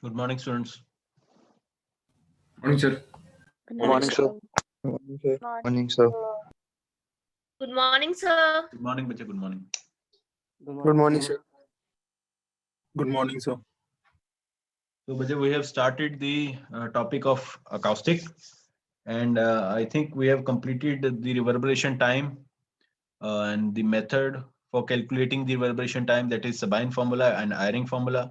Good morning, students. Morning, sir. Good Morning, sir. Morning, sir. Morning, sir. Good morning, sir. Good morning, bacha. Good morning. Good morning, sir. Good morning, sir. So, bacha, we have started the topic of acoustic, and I think we have completed the reverberation time and the method for calculating the reverberation time, that is Sabine formula and Eyring formula.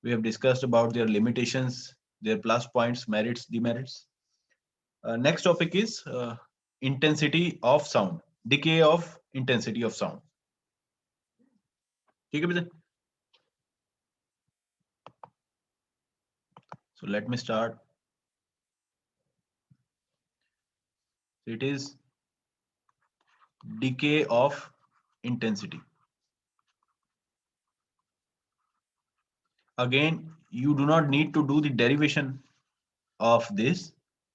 We have discussed about their limitations, their plus points, merits, demerits. Next topic is intensity of sound, decay of intensity of sound. ठीक है बेटा? So let me start. It is decay of intensity. Again, you do not need to do the derivation of this.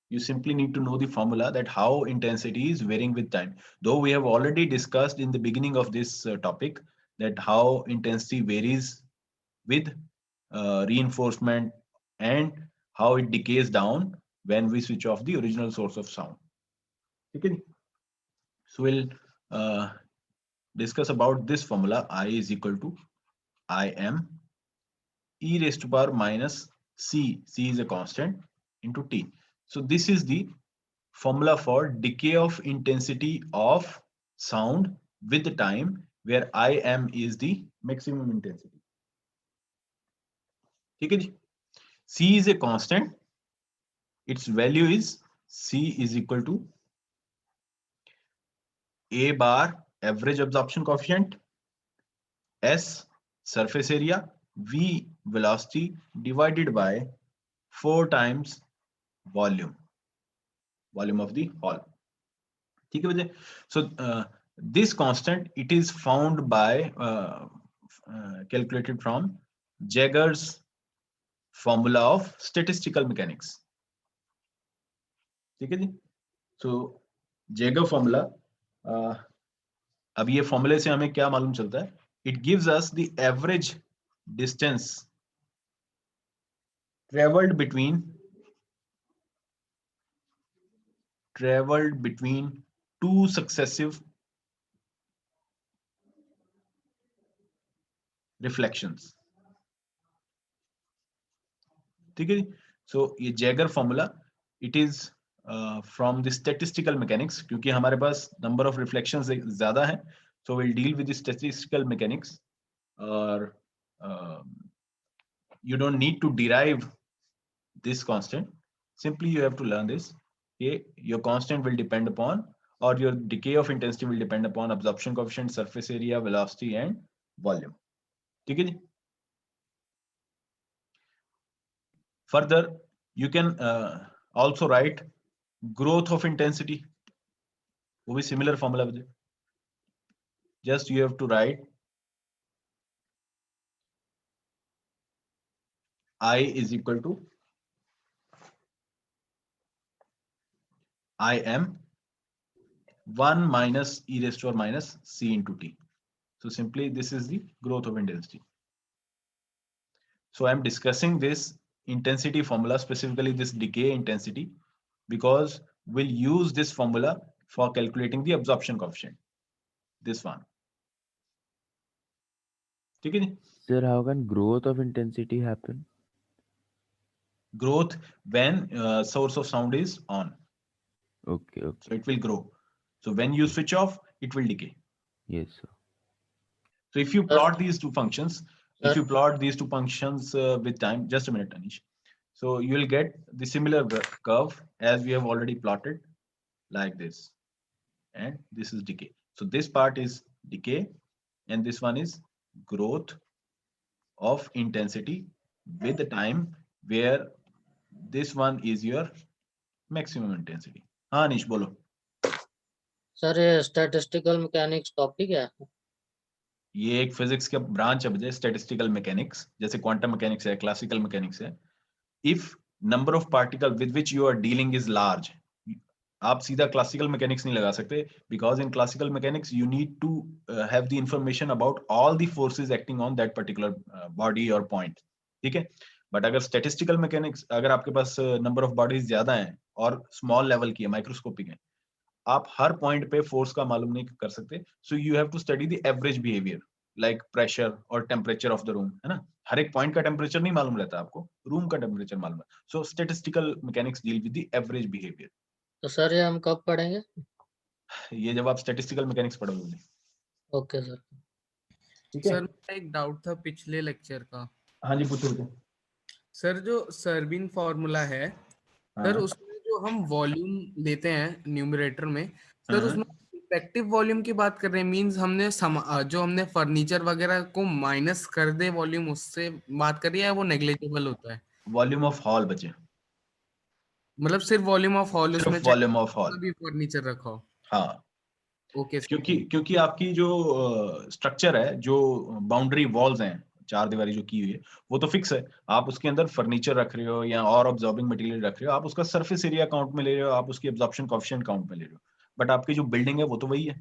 You simply need to know the formula that how intensity is varying with time. Though we have already discussed in the beginning of this topic that how intensity varies with reinforcement and how it decays down when we switch off the original source of sound. Okay. So we'll discuss about this formula. I is equal to Im e raised to power minus c. C is a constant into t. So this is the formula for decay of intensity of sound with the time, where Im is the maximum intensity. Okay. C is a constant. Its value is C is equal to A bar average absorption coefficient, S surface area, V velocity divided by 4 times volume of the hall. So this constant, it is found by calculated from Jaeger's formula of statistical mechanics. So Jaeger formula, अब ये फॉर्मूले से हमें क्या मालूम चलता है? It gives us the average distance traveled between two successive reflections. ठीक है? So ये Jaeger formula, it is from the statistical mechanics, क्योंकि हमारे पास number of reflections ज्यादा है, So we'll deal with the statistical mechanics, or you don't need to derive this constant. Simply you have to learn this. Okay, your constant will depend upon, or your decay of intensity will depend upon absorption coefficient, surface area, velocity, and volume. Okay. Further, you can also write growth of intensity. वो भी similar formula with it. Just you have to write I is equal to Im 1 minus e raised to or minus c into t. So simply this is the growth of intensity. So I'm discussing this intensity formula, specifically this decay intensity, because we'll use this formula for calculating the absorption coefficient. This one. Okay? Sir, how can growth of intensity happen? Growth when source of sound is on. Okay, okay. So it will grow. So when you switch off, it will decay. Yes, sir. So if you plot these two functions, with time, just a minute, Anish. So you will get the similar curve as we have already plotted, like this. And this is decay. So this part is decay, and this one is growth of intensity with the time, where this one is your maximum intensity. हाँ Anish, बोलो. Sir ये statistical mechanics topic है. ये एक physics का branch है, statistical mechanics, जैसे quantum mechanics है, क्लासिकल मैकेनिक्स है. If number of particle with which you are dealing is large, आप सीधा क्लासिकल मैकेनिक्स नहीं लगा सकते, because in classical mechanics you need to have the information about all the forces acting on that particular body और point. ठीक है. But अगर statistical mechanics, अगर आपके पास नंबर ऑफ बॉडीज ज्यादा हैं और स्मॉल लेवल की है, माइक्रोस्कोपिक है, आप हर पॉइंट पे फोर्स का मालूम नहीं कर सकते. So you have to study the average behaviour, like pressure और टेम्परेचर ऑफ द रूम, है ना. हर एक पॉइंट का टेम्परेचर नहीं मालूम रहता आपको, रूम का टेम्परेचर मालूम है. So statistical mechanics deal with the average behaviour. तो सर ये हम कब पढ़ेंगे? ये जब आप स्टैटिस्टिकल मैकेनिक्स पढ़ोगे. Okay sir. ठीक है. सर मेरा एक डाउट था पिछले लेक्चर का. हाँ जी, पूछो. सर जो सर्बिन फॉर्मूला है, सर उसमें जो हम वॉल्यूम लेते हैं न्यूमरेटर में, सर उसमें इफेक्टिव वॉल्यूम की बात कर रहे हैं. मींस हमने जो हमने फर्नीचर वगैरह को माइनस कर दे वॉल्यूम, उससे बात कर रही है, वो नेग्लिजिबल होता है? वॉल्यूम ऑफ हॉल बचे, मतलब सिर्फ वॉल्यूम ऑफ हॉल, उसमें वॉल्यूम ऑफ हॉल भी फर्नीचर रखा हो. हाँ. ओके. क्योंकि आपकी जो स्ट्रक्चर है, जो बाउंड्री वॉल्स हैं, चार दीवारी जो की हुई है, वो तो फिक्स है. आप उसके अंदर फर्नीचर रख रहे हो या और ऑब्जॉर्बिंग मटेरियल रख रहे हो, आप उसका सरफेस एरिया काउंट में ले रहे हो, आप उसकी एब्जॉर्प्शन कोएफिशिएंट काउंट में ले रहे हो, बट आपकी जो बिल्डिंग है वो तो वही है.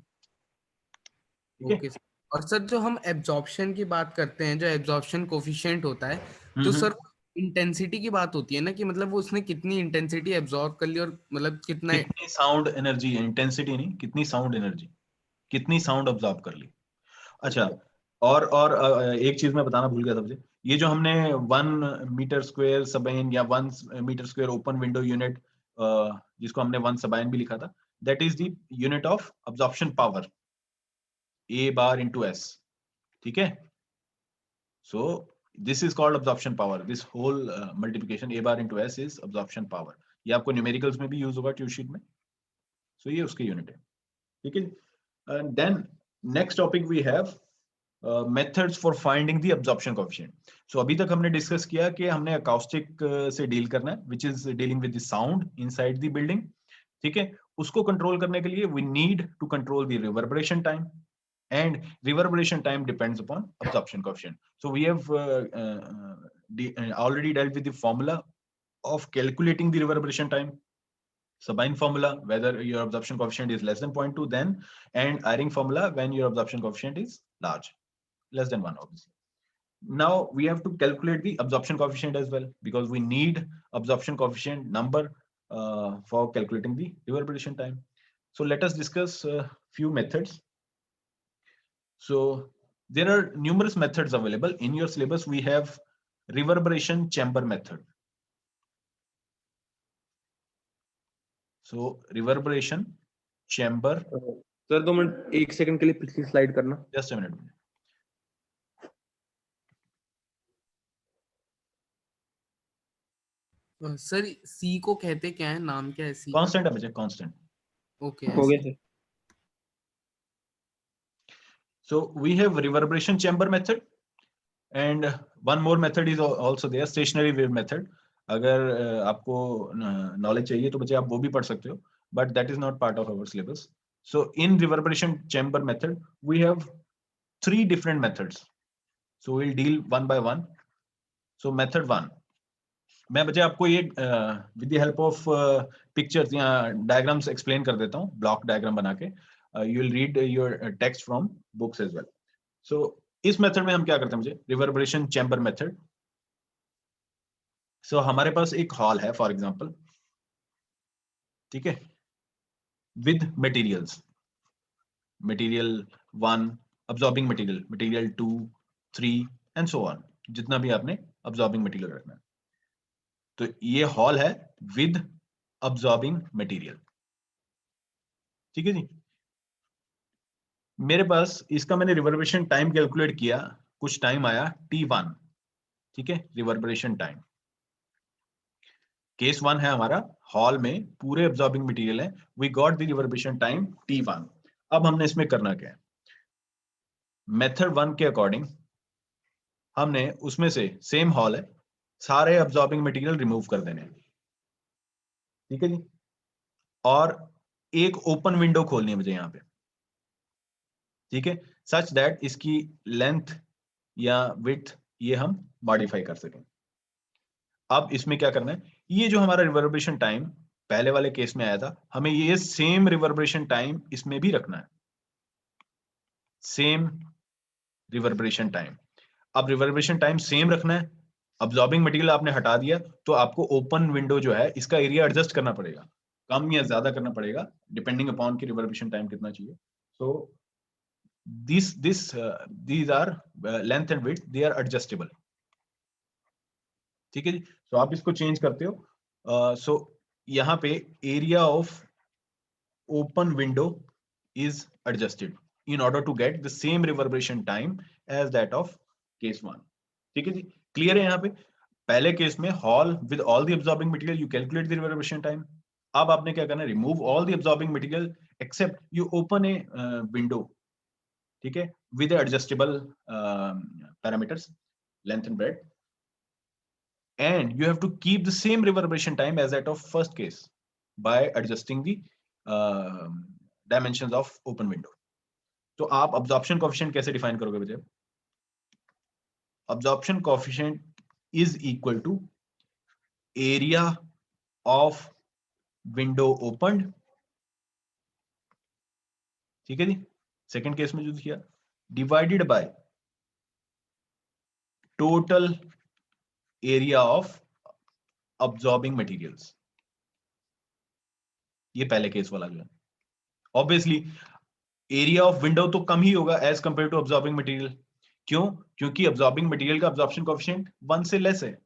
ओके. और सर जो हम एब्जॉर्प्शन की बात करते हैं, जो एब्जॉर्प्शन कोफिशिएंट होता है, तो सर इंटेंसिटी की बात होती है ना, कि मतलब वो उसने कितनी इंटेंसिटी एब्जॉर्ब कर ली, और मतलब कितना साउंड एनर्जी, इंटेंसिटी नहीं, कितनी साउंड एनर्जी, कितनी साउंड अब्जॉर्ब कर ली. अच्छा, और एक चीज मैं बताना भूल गया सबसे. ये जो हमने 1 मीटर स्क्वायर सबइन या 1 metre square open window unit, जिसको हमने 1 सबइन भी लिखा था, that is the unit of absorption power, A bar into S. ठीक है. So this is called absorption power. This whole multiplication A bar into S is absorption power. ये आपको numericals में भी यूज होगा, ट्यूब शीट में. So ये उसकी यूनिट है. ठीक है. And then next topic we have methods for finding the absorption coefficient. So अभी तक हमने डिस्कस किया कि हमने अकाउस्टिक से डील करना है, which is dealing with the sound inside the building. ठीक है. उसको कंट्रोल करने के लिए we need to control the reverberation time, and reverberation time depends upon absorption coefficient. So we have already dealt with the formula of calculating the reverberation time. Sabine formula, whether your absorption coefficient is less than 0.2, then, and Eyring formula when your absorption coefficient is large, less than 1, obviously. Now we have to calculate the absorption coefficient as well, because we need absorption coefficient number for calculating the reverberation time. So let us discuss a few methods. So there are numerous methods available in your syllabus. We have reverberation chamber method. So reverberation chamber sir 2 minute 1 second के लिए पिछली slide करना। Just a minute. Sir सी को कहते क्या है, नाम क्या है सी का? कांस्टेंट है बच्चे, कांस्टेंट। ओके हो गया sir. So we have reverberation chamber method and one more method is also there, stationary wave method. अगर आपको knowledge चाहिए तो बच्चे आप वो भी पढ़ सकते हो, but that is not part of our syllabus. So in reverberation chamber method we have 3 different methods. So we'll deal one by one. So method 1, मैं बच्चे आपको ये with the help of pictures या diagrams explain कर देता हूँ, block diagram बना के. You will read your text from books as well. So इस मेथड में हम क्या करते हैं मुझे, रिवर्बरेशन चैम्बर मेथड। सो हमारे पास एक हॉल है फॉर एग्जांपल, ठीक है, with materials, material 1 absorbing material, material 2 3 and so on, जितना भी आपने अब्सॉर्बिंग मटेरियल रखना है। तो ये हॉल है विद अब्सॉर्बिंग मटेरियल, ठीक है जी। मेरे पास इसका मैंने रिवर्बरेशन टाइम कैलकुलेट किया, कुछ टाइम आया T1, ठीक है, रिवर्बरेशन टाइम। केस 1 है हमारा, हॉल में पूरे अब्सॉर्बिंग मटेरियल है, we got the reverberation time T1। अब हमने इसमें करना क्या है, मेथड 1 के अकॉर्डिंग हमने उसमें से, सेम हॉल है, सारे अब्सॉर्बिंग मटेरियल रिमूव कर देने, ठीक है जी, और एक ओपन विंडो खोलनी है मुझे यहाँ पे, ठीक है, सच दैट इसकी लेंथ या विड्थ ये हम मॉडिफाई कर सकें। अब इसमें क्या करना है, ये जो हमारा रिवर्बरेशन टाइम पहले वाले केस में आया था, हमें ये सेम रिवर्बरेशन टाइम इसमें भी रखना है, सेम रिवर्बरेशन टाइम। अब रिवर्बरेशन टाइम सेम रखना है, अब्सॉर्बिंग मटेरियल आपने हटा दिया, तो आपको ओपन विंडो जो है इसका एरिया एडजस्ट करना पड़ेगा, कम या ज्यादा करना पड़ेगा डिपेंडिंग अपॉन की रिवर्बरेशन टाइम कितना चाहिए। सो these are length and width, they are adjustable, ठीक है जी। तो आप इसको चेंज करते हो। सो यहाँ पे area of open window is adjusted in order to get the same reverberation time as that of case 1, ठीक है जी। क्लियर है यहाँ पे, पहले केस में hall with all the absorbing material you calculate the reverberation time. अब आपने क्या करना है, remove all the absorbing material except you open a window, ठीक है, with adjustable parameters length and breadth, and you have to keep the same reverberation time as that of first case by adjusting the dimensions of open window. तो आप absorption coefficient कैसे define करोगे बच्चे? Absorption coefficient is equal to area of window opened, ठीक है जी, second case में जो किया, divided by total area of absorbing materials, ये पहले केस वाला जो है। ऑब्वियसली एरिया ऑफ विंडो तो कम ही होगा as compare to absorbing material, क्यों, क्योंकि अब्सॉर्बिंग मटेरियल का अब्सॉर्प्शन कोएफिशिएंट 1 से लेस है,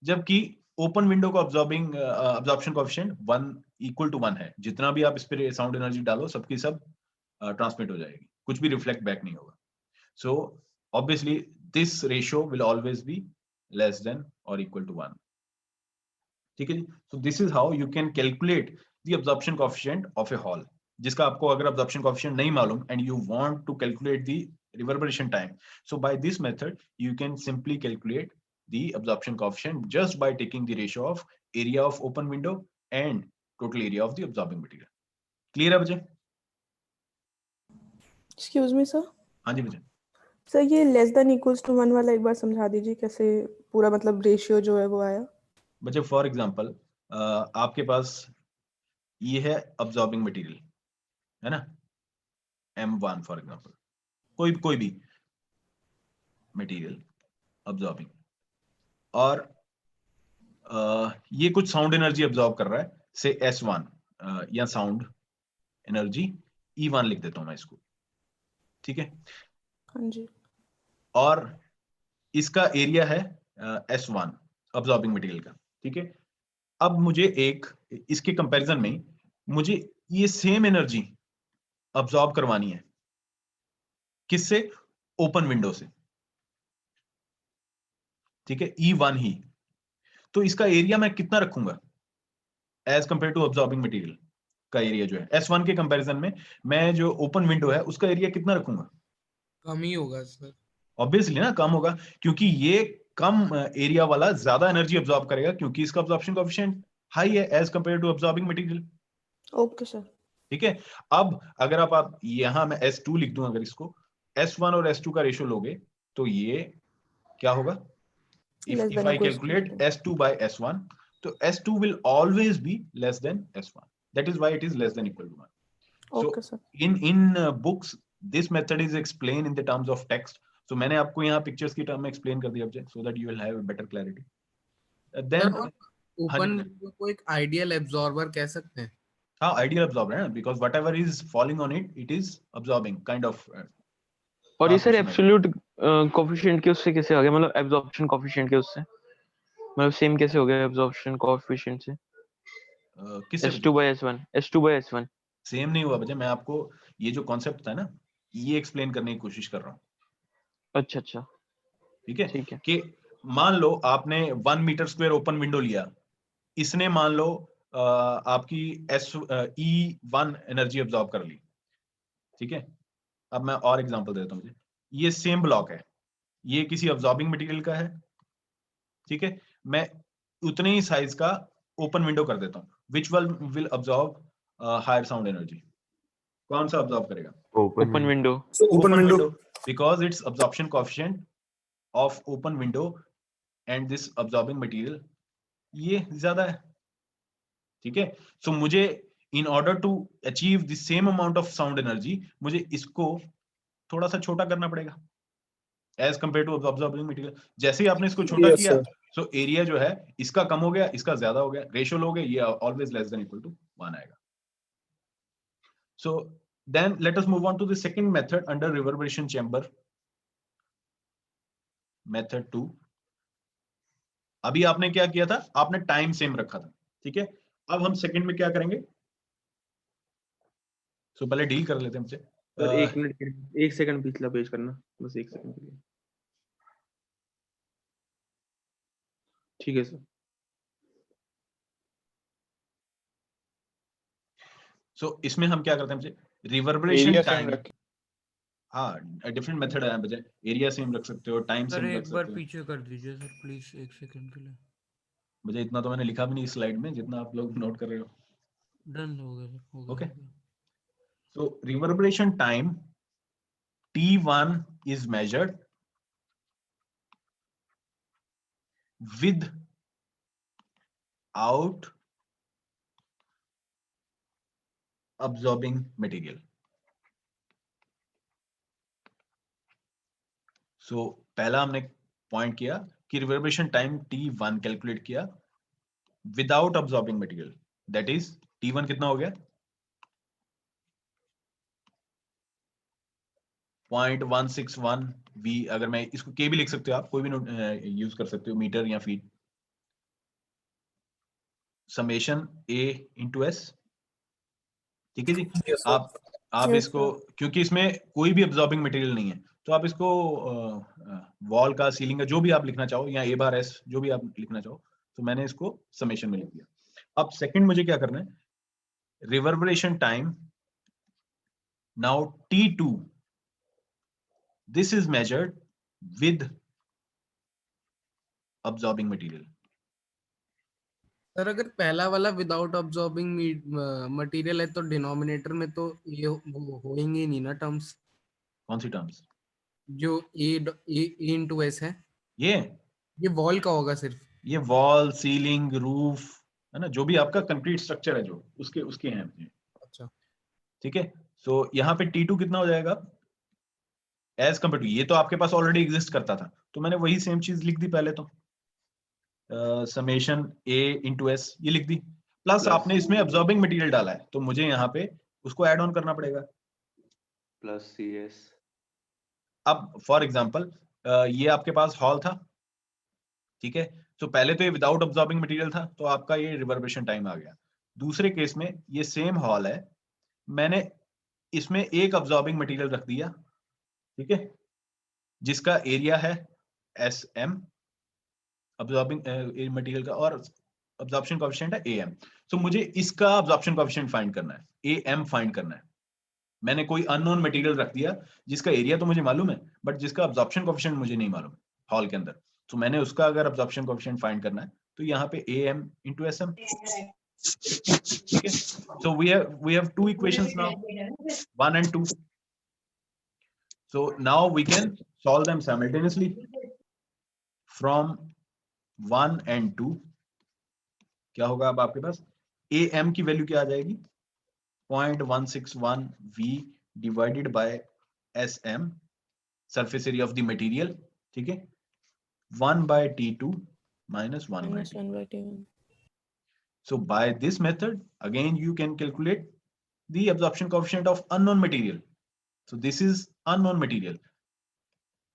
जबकि ओपन विंडो का अब्सॉर्प्शन कोएफिशिएंट 1 इक्वल टू 1 है। जितना भी आप इस पर साउंड एनर्जी डालो सबकी सब ट्रांसमिट हो जाएगी, कुछ भी रिफ्लेक्ट बैक नहीं होगा। So obviously this ratio will always be less than और इक्वल टू 1, ठीक है जी। So this is how you can calculate the absorption coefficient of a hall, जिसका आपको अगर अब्सॉर्प्शन कोएफिशिएंट नहीं मालूम and you want to calculate the reverberation time, so by this method you can simply calculate the absorption coefficient just by taking the ratio of area of open window and total area of the absorbing material. Clear है बच्चे? Excuse me sir. हाँ जी बच्चे। Sir ये less than equals to 1 वाला एक बार समझा दीजिए, कैसे पूरा मतलब रेशियो जो है वो आया। बच्चे फॉर एग्जांपल आपके पास ये है अब्सॉर्बिंग मटेरियल, है ना, M1 फॉर एग्जांपल, कोई भी मटेरियल अब्सॉर्बिंग, और ये कुछ साउंड एनर्जी अब्सॉर्ब कर रहा है, से S1 या साउंड एनर्जी E1 लिख देता हूं मैं इसको, ठीक है। हाँ जी। और इसका एरिया है S1 अब्सॉर्बिंग मटेरियल का, ठीक है। अब मुझे एक इसके कंपैरिजन में मुझे ये सेम एनर्जी अब्सॉर्ब करवानी है, किससे? ओपन विंडो से, ठीक है, E1 ही। तो इसका एरिया मैं कितना रखूंगा as compare to absorbing material का एरिया जो है S1 के कंपैरिजन में, मैं जो ओपन विंडो है उसका एरिया कितना रखूंगा? कम ही होगा सर। ऑब्वियसली ना, कम होगा, क्योंकि ये कम एरिया वाला ज्यादा एनर्जी अब्सॉर्ब करेगा, क्योंकि इसका अब्सॉर्प्शन कोएफिशिएंट हाई है as compare to absorbing material. Okay sir. ठीक है, अब अगर आप यहां मैं S2 लिख दूं, अगर इसको S1 और S2 का रेशियो लोगे तो ये क्या होगा? Less if than I equals to calculate nothing. S2 by S1, तो S2 will always be less than S1. That is why it is less than equal to 1. So okay sir. in books, this method is explained in the terms of text. So मैंने आपको यहाँ pictures की term में explain कर दिया object, so that you will have a better clarity. Then हाँ open जी, window को एक आइडियल एब्जॉर्बर कह सकते हैं। हाँ ideal absorber है ना, because whatever is falling on it, it is absorbing kind of. और ये sir transmission of it. Absolute coefficient के उससे कैसे आ गया, मतलब एब्जॉर्प्शन कोफिशिएंट के उससे, मतलब सेम कैसे हो गया एब्जॉर्प्शन कोफिशिएंट से? किससे S2 by S1, S2 by S1 same नहीं हुआ बच्चा, मैं आपको ये जो कॉन्सेप्ट था ना, ये एक्सप्लेन करने की कोशिश कर रहा हूँ। अच्छा अच्छा ठीक है, ठीक है। कि मान लो आपने 1 मीटर स्क्वायर ओपन विंडो लिया, इसने मान लो आपकी E1 एनर्जी अब्सॉर्ब कर ली। ठीक है, अब मैं और एग्जांपल देता हूँ। ये सेम ब्लॉक है, ये किसी अब्सॉर्बिंग मटेरियल का है। ठीक है, मैं उतने ही साइज का ओपन विंडो कर देता हूँ, which will absorb higher sound energy. कौन सा अब्सॉर्ब करेगा? Open window. Open window, because its absorption coefficient of open window and this absorbing material ये ज्यादा है। ठीक है, सो मुझे in order to achieve the same amount of sound energy, मुझे इसको थोड़ा सा छोटा करना पड़ेगा as compared to absorbing material। जैसे ही आपने इसको छोटा किया, सो एरिया जो है इसका कम हो गया, इसका ज्यादा हो गया, रेशियो लोगे ये always less than equal to 1 आएगा। So then let us move on to the second method under reverberation chamber, method 2। अभी आपने क्या किया था? आपने टाइम सेम रखा था। ठीक है, अब हम सेकंड में क्या करेंगे? सो पहले डील कर लेते हैं हमसे। सर 1 मिनट 1 सेकंड पिछला पेज करना, बस 1 सेकंड के लिए। ठीक है सर। सो इसमें हम क्या करते हैं हमसे? Reverberation time. हाँ, डिफरेंट मेथड है बजाय, एरिया सेम रख सकते हो, टाइम सर सेम रख एक बार सकते हो। पीछे कर दीजिए सर प्लीज, 1 सेकंड के लिए। मुझे इतना तो मैंने लिखा भी नहीं इस स्लाइड में जितना आप लोग नोट कर रहे हो। डन हो गया सर, हो गया Okay. हो गया। So reverberation time T1 is measured without absorbing material. So पहला हमने पॉइंट किया कि रिवर्बरेशन टाइम T1 कैलकुलेट किया without absorbing material, that is T1 कितना हो गया? 0.161 V। अगर मैं इसको K भी लिख सकते हो आप, कोई भी यूज कर सकते हो, मीटर या feet, summation A into S। ठीक है जी। आप Yes, इसको, क्योंकि इसमें कोई भी अब्सॉर्बिंग मटेरियल नहीं है, तो आप इसको वॉल का, सीलिंग का, जो भी आप लिखना चाहो, या A बार S जो भी आप लिखना चाहो, तो मैंने इसको समेशन में लिख दिया। अब सेकंड मुझे क्या करना है? Reverberation time now T2, this is measured with absorbing material। Sir अगर पहला वाला विदाउट अब्सॉर्बिंग मटेरियल है तो डिनोमिनेटर में तो ये होंगे नहीं ना टर्म्स। कौन सी टर्म्स? जो ए इनटू एस है, ये वॉल का होगा सिर्फ। ये वॉल, सीलिंग, रूफ है ना, जो भी आपका कंक्रीट स्ट्रक्चर है जो उसके हैं। अच्छा ठीक है, सो यहाँ पे T2 कितना हो जाएगा एज कंपेयर टू, ये तो आपके पास ऑलरेडी एग्जिस्ट करता था, तो मैंने वही सेम चीज लिख दी पहले, तो समेशन A इंटू S ये लिख दी, प्लस आपने इसमें अब्सॉर्बिंग मटेरियल डाला है, तो मुझे यहाँ पे उसको ऐड ऑन करना पड़ेगा, प्लस CS। अब फॉर एग्जांपल ये आपके पास हॉल था। ठीक है, तो पहले तो ये विदाउट अब्सॉर्बिंग मटेरियल था, तो आपका ये रिवर्बरेशन टाइम आ गया। दूसरे केस में ये सेम हॉल है, मैंने इसमें एक अब्जॉर्बिंग मटेरियल रख दिया, ठीक है, जिसका एरिया है SM अब्जॉर्बिंग मटेरियल का, और अब्जॉर्प्शन कोएफिशिएंट है AM। सो मुझे इसका अब्जॉर्प्शन कोएफिशिएंट फाइंड करना है, AM फाइंड करना है। मैंने कोई अननोन मटेरियल रख दिया जिसका एरिया तो मुझे मालूम है, बट जिसका अब्जॉर्प्शन कोएफिशिएंट मुझे नहीं मालूम हॉल के अंदर। तो मैंने उसका अगर अब्जॉर्प्शन कोएफिशिएंट फाइंड करना है तो यहाँ पे AM into SM, ठीक है। So we have two equations now, 1 and 2. So now we can solve them simultaneously from 1 and 2. क्या होगा अब आपके पास, AM की वैल्यू क्या आ जाएगी, 0.161 V divided by SM, surface area of the material, ठीक है, 1 by T2 minus 1 by minus T2. 1 by T1. So by this method, again you can calculate the absorption coefficient of unknown material. So this is unknown material,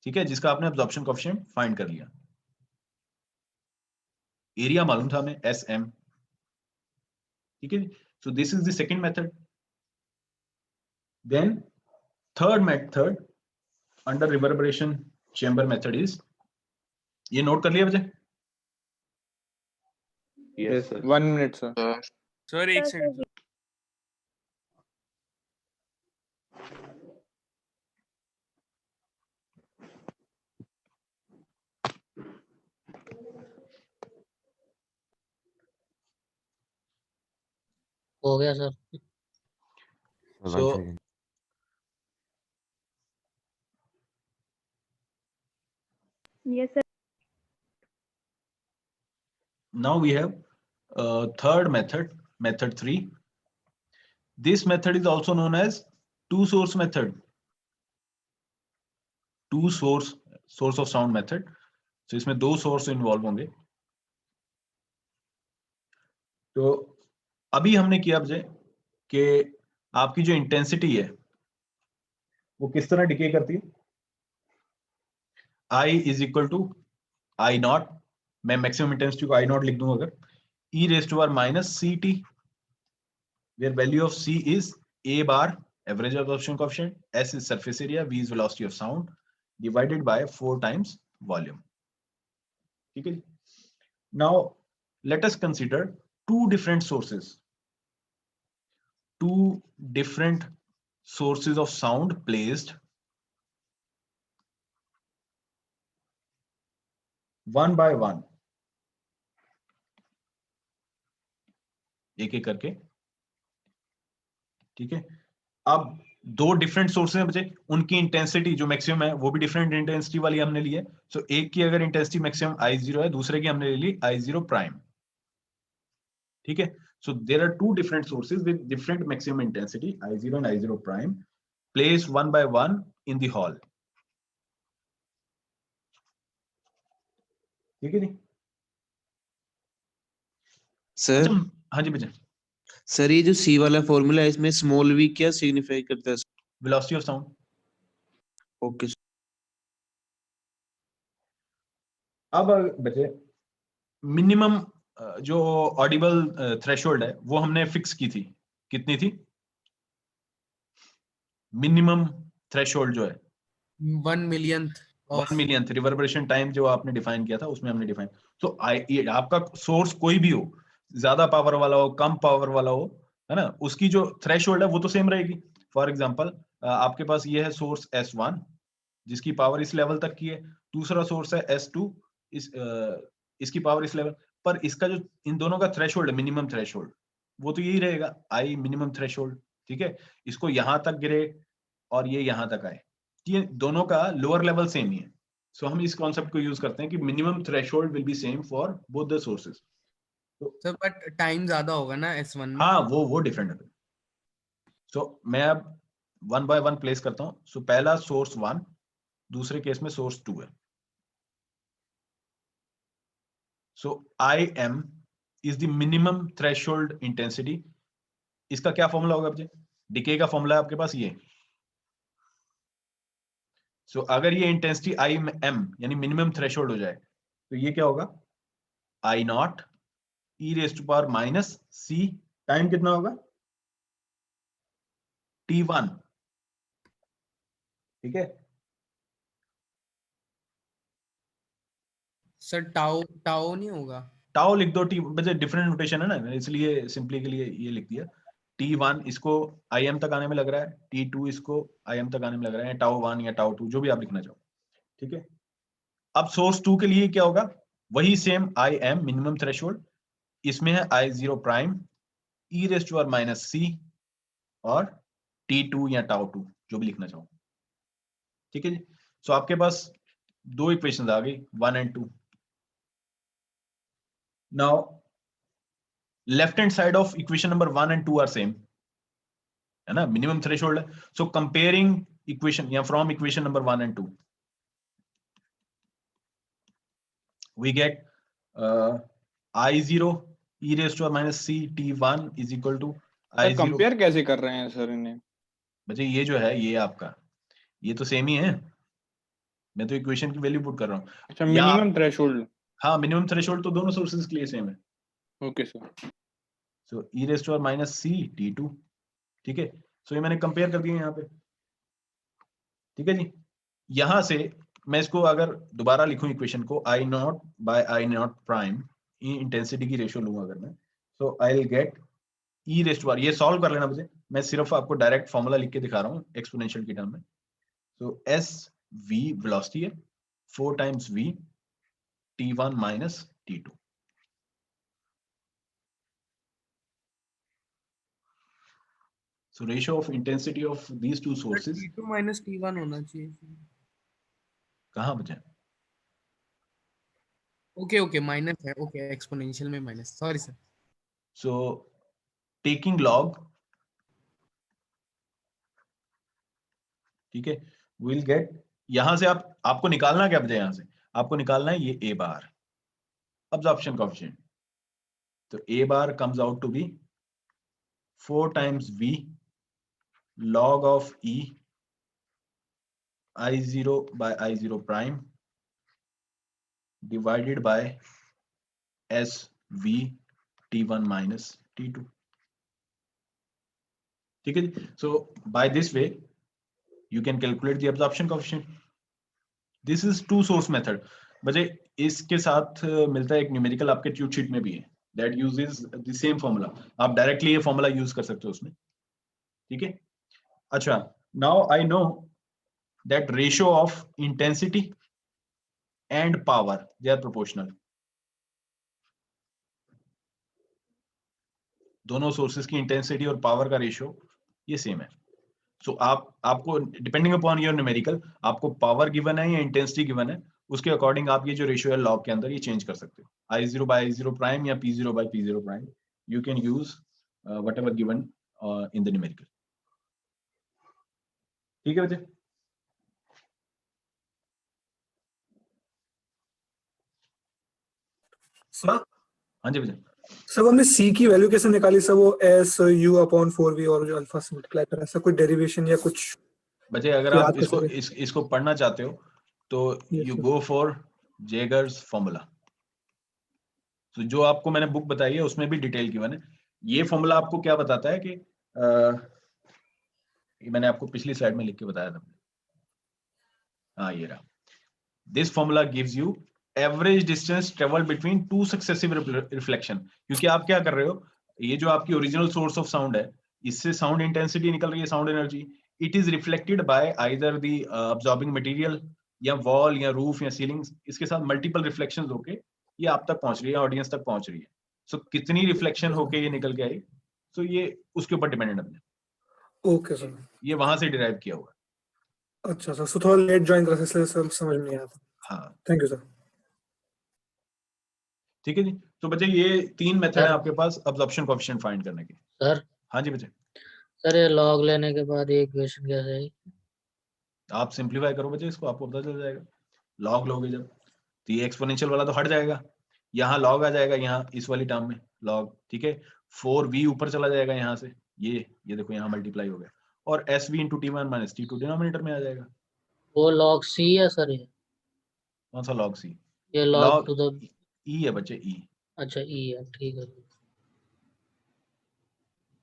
ठीक है, जिसका आपने absorption coefficient find कर लिया। Area मालूम था हमें SM, ठीक है। So this is the second method. Then third method under reverberation chamber method is, ये नोट कर लिया बच्चे? Yes, sir. 1 minute, sir. Sir एक सेकंड। हो गया sir. One So second. Yes, sir. now we have third method, method 3. This method is also known as two source method, two source of sound method. So इसमें दो source involve होंगे। तो अभी हमने किया बजे कि आपकी जो इंटेंसिटी है वो किस तरह डिके करती है, I is equal to I not, मैं मैक्सिमम इंटेंसिटी को I नॉट लिख दूं अगर, e raised to power minus CT, where value of C is A bar, average absorption coefficient, S is surface area, V is velocity of sound, divided by 4 times volume. ठीक है। Now let us consider two different sources of sound placed one by one, एक एक करके, ठीक है। अब दो different sources हैं बच्चे, उनकी इंटेंसिटी जो मैक्सिमम है वो भी डिफरेंट इंटेंसिटी वाली हमने ली है। सो एक की अगर इंटेंसिटी मैक्सिमम I0 है, दूसरे की हमने ले ली I0 प्राइम, ठीक है। So there are two different sources with different maximum intensity I0 and I0 prime, place one by one in the hall, ठीक है जी। सर हाँ जी बच्चे, सर ये जो सी वाला फॉर्मूला है इसमें स्मॉल वी क्या सिग्निफाई करता है? Velocity of sound. ओके अब बच्चे मिनिमम जो ऑडिबल थ्रेशोल्ड है वो हमने फिक्स की थी, कितनी थी मिनिमम थ्रेशोल्ड जो है? 1 millionth of 1 millionth reverberation time जो आपने डिफाइन किया था उसमें हमने डिफाइन। तो आपका सोर्स कोई भी हो, ज्यादा पावर वाला हो, कम पावर वाला हो, है ना, उसकी जो थ्रेशोल्ड है वो तो सेम रहेगी। फॉर एग्जांपल आपके पास ये है सोर्स S1 जिसकी पावर इस लेवल तक की है, दूसरा सोर्स है S2 इसकी पावर इस लेवल पर, इसका जो इन दोनों का थ्रेशोल्ड है, मिनिमम थ्रेशोल्ड, वो तो यही रहेगा I मिनिमम थ्रेशोल्ड, ठीक है। इसको यहां तक गिरे और ये यहां तक आए, ये दोनों का लोअर लेवल सेम ही है। सो हम इस कॉन्सेप्ट को यूज करते हैं कि minimum threshold will be same for both the sources. Sir but time ज्यादा होगा ना S1 में। हाँ वो डिफरेंट है। सो मैं अब वन बाय वन प्लेस करता हूँ। सो पहला सोर्स 1, दूसरे केस में सोर्स 2 है। सो IM is the minimum threshold intensity. इसका क्या फॉर्मूला होगा बच्चे? डिके का फॉर्मूला है आपके पास ये। सो अगर ये इंटेंसिटी IM यानी मिनिमम थ्रेशोल्ड हो जाए तो ये क्या होगा? I naught e raise to power minus C, time कितना होगा? T1 ठीक है, सर टाओ टाओ नहीं होगा? टाओ लिख दो, टी बजे डिफरेंट नोटेशन है ना, इसलिए सिंपली के लिए ये लिख दिया। T1 इसको IM तक आने में लग रहा है, T2 इसको IM तक आने में लग रहा है, टाउ 1 या टाउ 2 जो भी आप लिखना चाहो। ठीक है, अब सोर्स 2 के लिए क्या होगा, वही सेम IM मिनिमम थ्रेशोल्ड, इसमें है I0 prime e raise to r minus c और T2 या टाउ 2 जो भी लिखना चाहो। ठीक है जी, सो आपके पास दो इक्वेशंस आ गई 1 and 2। Now left hand side of equation number 1 and 2 are same, है ना, मिनिमम थ्रेशोल्ड है। सो कंपेयरिंग इक्वेशन या from equation number 1 and 2 we get I0 e raised to minus c T1 is equal to I0। Compare कैसे कर रहे हैं sir इन्हें? बच्चे ये जो है ये आपका ये तो सेम ही है, मैं तो इक्वेशन की वैल्यू पुट कर रहा हूँ। अच्छा, मिनिमम थ्रेशोल्ड। हाँ, मिनिमम थ्रेशोल्ड तो दोनों सोर्सेज के लिए सेम है। Okay sir. So e raised to minus c T2। ठीक है, सो ये मैंने कंपेयर कर दिया यहाँ पे। ठीक है जी, यहां से मैं इसको अगर दोबारा लिखूं इक्वेशन को I0 by I0 prime intensity की रेशियो लूंगा अगर मैं, so I will get e raise to r। ये सॉल्व कर लेना मुझे, मैं सिर्फ आपको डायरेक्ट फॉर्मूला लिख के दिखा रहा हूँ एक्सपोनेंशियल की टर्म में। सो s v वेलोसिटी है 4 times v T1 minus T2। So ratio of intensity of these two sources T2 minus T1 होना चाहिए। कहाँ बचे? ओके ओके, माइनस है, ओके एक्सपोनेंशियल में minus, sorry sir. So taking log, ठीक है, विल गेट, यहां से आपको निकालना क्या बचे, यहां से आपको निकालना है ये a बार absorption coefficient। तो a bar comes out to be 4 times v log of e I0 by I0 prime divided by SV T1 minus T2। ठीक है जी, so by this way you can calculate the absorption coefficient। This is two source method। बजे इसके साथ मिलता है एक numerical आपके tweet sheet में भी है, that uses the same formula। आप डायरेक्टली ये फॉर्मूला यूज कर सकते हो उसमें। ठीक है, अच्छा, now I know that ratio of intensity and power they are proportional। दोनों सोर्सेस की इंटेंसिटी और पावर का रेशियो ये सेम है। सो आपको डिपेंडिंग अपॉन योर न्यूमेरिकल आपको पावर गिवन है या इंटेंसिटी गिवन है, उसके अकॉर्डिंग आप ये जो रेशियो है लॉग के अंदर ये चेंज कर सकते हो। I0 by I0 प्राइम या P0 by P0 prime, you can use whatever given in the numerical. ठीक है बच्चे, सर हाँ जी बच्चे। सब हमने c की वैल्यू कैसे निकाली सर? वो s u अपॉन 4v और जो अल्फा से मल्टीप्लाई करा, ऐसा कोई डेरिवेशन या कुछ? बच्चे अगर आप इसको पढ़ना चाहते हो तो यू गो फॉर जेगर्स फॉर्मूला। तो जो आपको मैंने बुक बताई है उसमें भी डिटेल गिवन है। ये फॉर्मूला आपको क्या बताता है कि मैंने आपको पिछली स्लाइड में लिख के बताया था। हाँ ये रहा, this formula gives you average distance travel between two successive reflection. क्योंकि आप क्या कर रहे हो, ये जो आपकी ओरिजिनल सोर्स ऑफ साउंड है इससे साउंड इंटेंसिटी निकल रही है, sound energy, it is reflected by either the absorbing material या वॉल या रूफ या सीलिंग, इसके साथ मल्टीपल रिफ्लेक्शंस होके ये आप तक पहुंच रही है, ऑडियंस तक पहुंच रही है। सो कितनी रिफ्लेक्शन होके ये निकल के आई, तो ये उसके ऊपर डिपेंडेंट है। ओके सर, ये वहां से डिराइव किया हुआ है। अच्छा सर, सो थोड़ा लेट ज्वाइन करा इसलिए सर समझ में नहीं आया था। हाँ थैंक यू सर। ठीक है जी, तो बच्चे ये तीन मेथड है सर आपके पास अब्जॉर्प्शन कोएफिशिएंट फाइंड करने के। सर हाँ जी बच्चे, सर ये लॉग लेने के बाद ये इक्वेशन कैसे है? आप सिंप्लीफाई करो बच्चे इसको, आपको पता चल जाएगा। लॉग लोगे जब तो ये एक्सपोनेंशियल वाला तो हट जाएगा, यहाँ लॉग आ जाएगा, यहाँ इस वाली टर्म में लॉग। ठीक है, 4v ऊपर चला जाएगा यहाँ से, ये देखो यहाँ मल्टीप्लाई हो गया, और SV into T1 minus T2 denominator में आ जाएगा। वो लॉग सी है सर? ये कौन सा लॉग सी? ये लॉग टू द ई है बच्चे, ई। अच्छा ई है, ठीक है।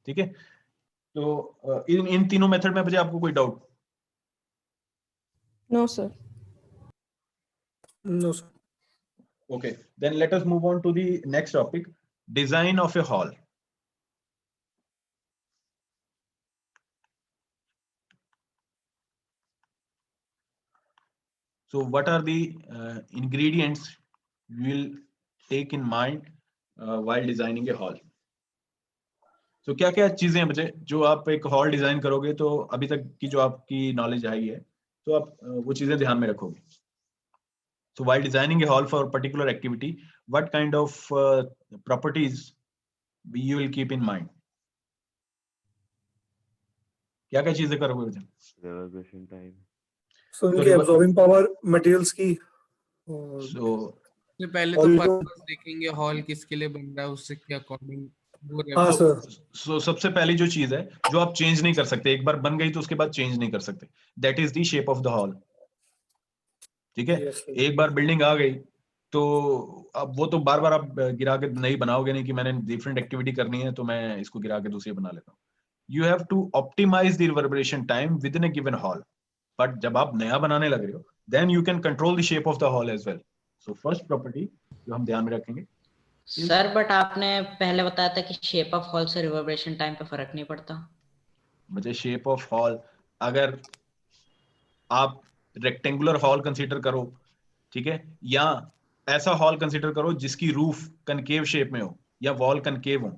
ठीक है, तो इन तीनों मेथड में बच्चे आपको कोई doubt? No, sir. No, sir. Okay, then let us move on to the next topic, design of a hall. So what are the ingredients you will take in mind while designing a hall? So क्या क्या चीजें हैं बच्चे जो आप एक hall design करोगे तो अभी तक की जो आपकी नॉलेज आई है तो आप वो चीजें ध्यान में रखोगे. So while designing a hall for a particular activity, what kind of properties you will keep in mind? क्या क्या चीजें करोगे बच्चे? reverberation time. So इनकी absorbing power materials की So सबसे पहले तो Hall पर्पस देखेंगे हॉल किसके लिए बन रहा है उससे के अकॉर्डिंग वो हाँ reference- सर. so सबसे पहली जो चीज है जो आप चेंज नहीं कर सकते, एक बार बन गई तो उसके बाद चेंज नहीं कर सकते, that is the shape of the hall. ठीक है, Yes, sir. एक बार बिल्डिंग आ गई तो अब वो तो बार बार आप गिरा के नहीं बनाओगे नहीं कि मैंने डिफरेंट एक्टिविटी करनी है तो मैं इसको गिरा के दूसरी बना लेता हूँ. You have to optimise the reverberation time within a given hall. But जब आप नया बनाने लग रहे हो then you can control the shape of the hall as well. So first property जो हम ध्यान में रखेंगे, सर बट आपने पहले बताया था कि शेप ऑफ हॉल से रिवर्बरेशन टाइम पे फर्क नहीं पड़ता. मुझे शेप ऑफ हॉल, अगर आप रेक्टेंगुलर हॉल कंसीडर करो, ठीक है, या ऐसा हॉल कंसीडर करो जिसकी रूफ कनकेव शेप में हो या वॉल कनकेव हो,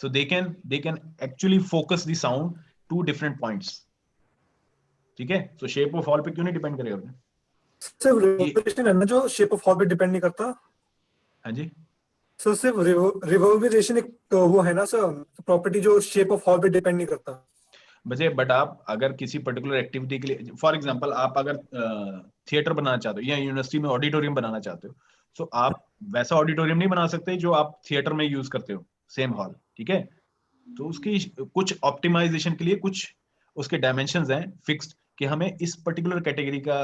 so they can actually focus the sound to different points. ठीक है, so shape of hall पे क्यों नहीं डिपेंड करेगा? सिर्फ रिवर्बरेशन है ना जो शेप ऑफ हॉल पे डिपेंड नहीं करता. हाँ जी, सर सिर्फ रिवर्बरेशन एक तो वो है ना सर प्रॉपर्टी जो शेप ऑफ हॉल पे डिपेंड नहीं करता. बच्चे बट आप अगर किसी पर्टिकुलर एक्टिविटी के लिए, फॉर एग्जांपल आप अगर थिएटर बनाना चाहते हो या यूनिवर्सिटी में ऑडिटोरियम बनाना चाहते हो, so आप वैसा ऑडिटोरियम नहीं बना सकते जो आप थिएटर में यूज करते हो, सेम हॉल. ठीक है, तो उसकी कुछ ऑप्टिमाइजेशन के लिए कुछ उसके डायमेंशंस हैं फिक्स्ड कि हमें इस पर्टिकुलर कैटेगरी का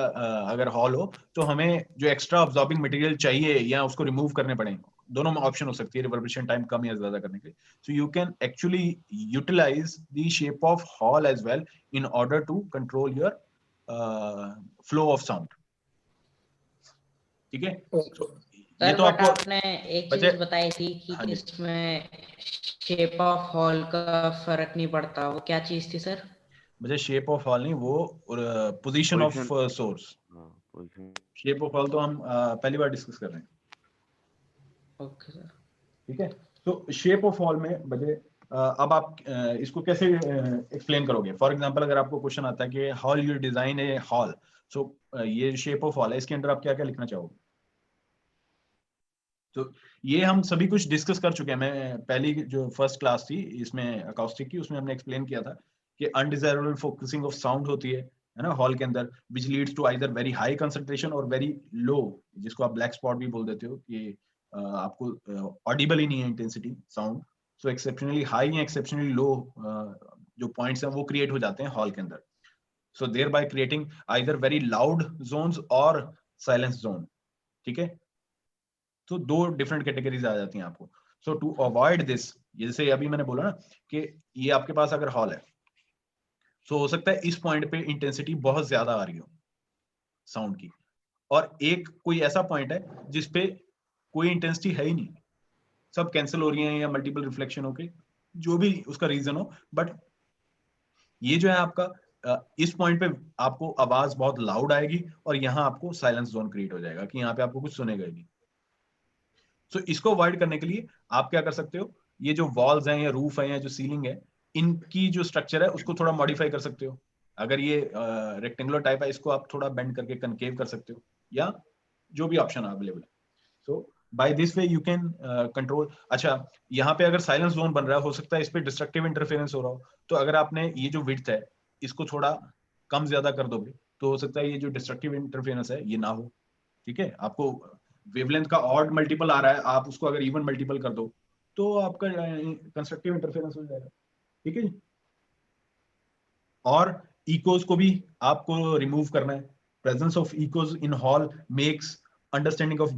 अगर हॉल हो तो हमें जो एक्स्ट्रा ऑब्जॉर्बिंग मटेरियल चाहिए या उसको रिमूव करने पड़ेंगे. दोनों में ऑप्शन हो सकती है रिवर्बरेशन टाइम कम या ज्यादा करने के लिए. So you can actually utilise the shape of hall as well in order to control your flow of sound. ठीक है, ये सर तो बट आपको आपने एक बच्चे- चीज बताई थी कि हाँ जी. इसमें शेप ऑफ हॉल का फर्क नहीं पड़ता, वो क्या चीज थी सर? मुझे शेप ऑफ हॉल नहीं, वो पोजीशन ऑफ Position. सोर्स. हाँ, position. शेप ऑफ हॉल तो हम पहली बार डिस्कस कर रहे हैं. Okay sir. ठीक है, तो शेप ऑफ हॉल में बजे अब आप इसको कैसे एक्सप्लेन करोगे? फॉर एग्जांपल अगर आपको क्वेश्चन आता है कि how you design a hall, so ये शेप ऑफ हॉल है, इसके अंदर आप क्या क्या लिखना चाहोगे? तो ये हम सभी कुछ डिस्कस कर चुके हैं. मैं पहली जो फर्स्ट क्लास थी इसमें अकाउस्टिक की, उसमें हमने एक्सप्लेन किया था कि अनडिजायरेबल फोकसिंग ऑफ साउंड होती है ना हॉल के अंदर, which leads to either very high concentration और वेरी लो, जिसको आप ब्लैक स्पॉट भी बोल देते हो कि आपको ऑडिबल ही नहीं है इंटेंसिटी साउंड. सो एक्सेप्शनली हाई या एक्सेप्शनली लो जो पॉइंट्स हैं वो क्रिएट हो जाते हैं हॉल के अंदर. So thereby creating either very loud zones और साइलेंस जोन. ठीक है, तो दो डिफरेंट कैटेगरीज आ जाती हैं आपको. सो टू अवॉइड दिस, जैसे अभी मैंने बोला ना कि ये आपके पास अगर हॉल है, सो हो सकता है इस पॉइंट पे इंटेंसिटी बहुत ज्यादा आ रही हो साउंड की, और एक कोई ऐसा पॉइंट है जिसपे कोई इंटेंसिटी है ही नहीं, सब कैंसिल हो रही है या मल्टीपल रिफ्लेक्शन होके जो भी उसका रीजन हो. बट ये जो है आपका इस पॉइंट पे आपको आवाज बहुत लाउड आएगी और यहाँ आपको साइलेंस जोन क्रिएट हो जाएगा कि यहाँ पे आपको कुछ सुनेगा ही नहीं. सो इसको अवॉइड करने के लिए आप क्या कर सकते हो, ये जो वॉल्स हैं या रूफ है या जो सीलिंग है, इनकी जो स्ट्रक्चर है उसको थोड़ा मॉडिफाई कर सकते हो. अगर ये रेक्टेंगुलर टाइप है, इसको आप थोड़ा बेंड करके कनकेव कर सकते हो, या जो भी ऑप्शन अवेलेबल है. So by this way you can control. अच्छा, यहाँ पे अगर साइलेंस जोन बन रहा है, हो सकता है इस पे डिस्ट्रक्टिव इंटरफेरेंस हो रहा हो, तो अगर आपने ये जो विड्थ है इसको थोड़ा कम ज्यादा कर दोगे तो हो सकता है ये जो डिस्ट्रक्टिव इंटरफेरेंस है ये ना हो. ठीक है, आपको वेवलेंथ का ऑड मल्टीपल आ रहा है, आप उसको अगर इवन मल्टीपल कर दो तो आपका कंस्ट्रक्टिव इंटरफेरेंस हो जाएगा. ठीक है, और इकोज को भी आपको रिमूव करना है. Presence of echoes in hall makes understanding of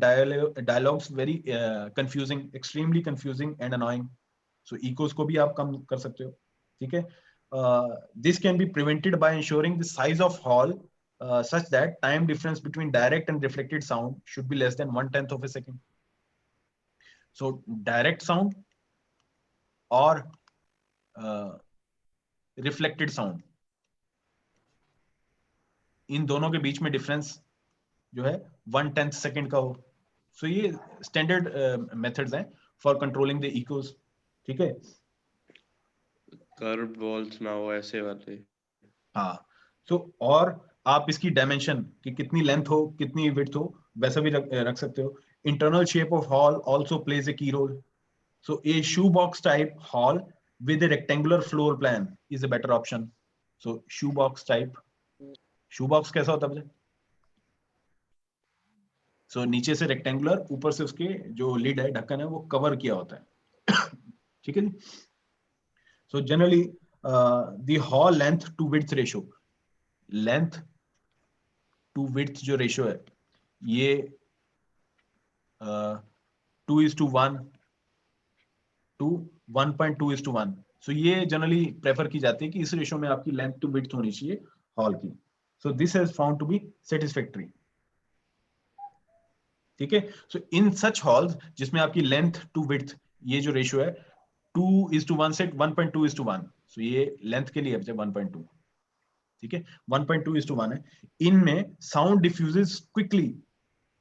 dialogues very confusing, extremely confusing and annoying. So echoes को भी आप कम कर सकते हो. ठीक है, this can be prevented by ensuring the size of hall such that time difference between direct and reflected sound should be less than 1/10 of a second. So direct sound or reflected sound, इन दोनों के बीच में difference जो है 1/10 second का हो. सो ये standard methods हैं for controlling the Eeco. ठीक है. कर्व्ड वॉल्स ना हो ऐसे वाले. हाँ. सो और आप इसकी डायमेंशन कि कितनी लेंथ हो कितनी विड्थ हो वैसा भी रख सकते हो. Internal shape of hall also plays a key role. So a shoe box type hall with a rectangular floor plan is a better option. So shoebox type. shoebox कैसा होता है मुझे? So नीचे से rectangular, ऊपर से उसके जो lid है ढक्कन है वो cover किया होता है. ठीक है जी? So generally the hall length to width ratio, length to width जो ratio है ये 2:1 to 1.2:1. So ये जनरली प्रेफर की जाती है कि इस रेशियो में आपकी लेंथ टू विड्थ होनी चाहिए हॉल की. So this has found to be satisfactory. ठीक है. सो इन सच हॉल्स जिसमें आपकी लेंथ टू विड्थ ये जो रेशियो है 2:1 से 1.2:1. सो ये लेंथ के लिए है 1.2. ठीक है. 1.2:1 है. इनमें sound diffuses quickly